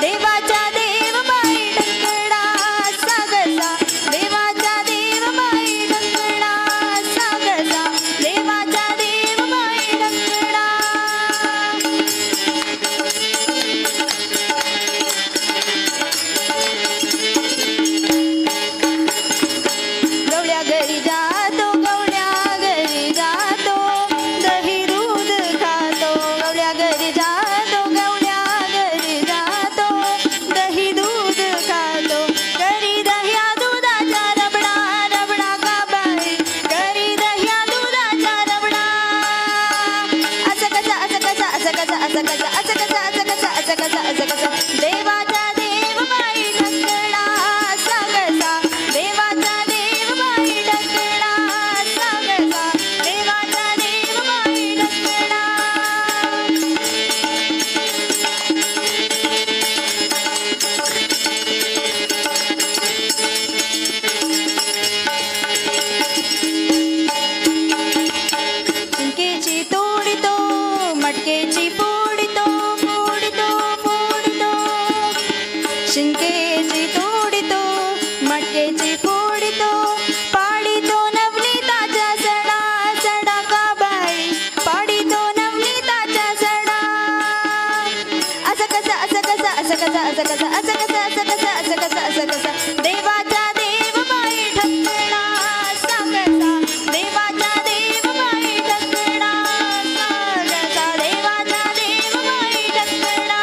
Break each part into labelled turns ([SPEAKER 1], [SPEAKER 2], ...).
[SPEAKER 1] देवाचा देव माई ढंकणा सागसा देवाचा देव माई ढंकणा सागसा देवाचा देव माई ढंकणा गवळ्या घरी जातो गवळ्या घरी जातो दही दूध खातो गवळ्या घरी जातो गवळ्या घरी जातो दही दूध खातो करी दह्या दुधाचा रबडा रबडा का बाई करी दह्या दुधाचा रबडा असं कसा असं कसा असं कसा असं कसा असं कसा असं कसा असं कसा असं कसा देवाचा देव माई ढंकणा सागसा देवाचा देव माई ढंकणा सागसा देवाचा देव माई ढंकणा चिंकेची तोडितो मटकेची फोडितो फोडितो फोडितो शिंकेची तोडितो मटकेची फोडितो पाडितो नवनीताच्या सडा सडा का बाई पाडितो नवनीताच्या सडा असं कसा असं कसा असं कसा असं कसा असं कसा असं कसा असं कसा असं कसा देवाचा देव माई ढंकणा सागसा देवाचा देव माई ढंकणा सागसा देवाचा देव माई ढंकणा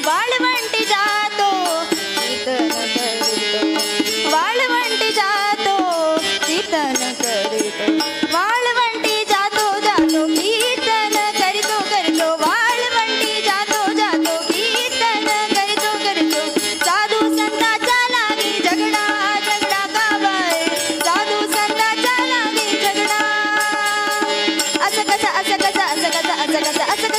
[SPEAKER 1] वाळवंटी जातो कीर्तन करीतो वाळवंटी जातो कीर्तन करीतो वाळवंटी जातो जातो कीर्तन करीतो करीतो वाळवंटी जातो जातो कीर्तन करीतो करीतो साधू संतांचा लागी झगडा झगडा का बाई साधू संतांचा लागी झगडा असं कसा असं कसा असं कसा असं कसा असं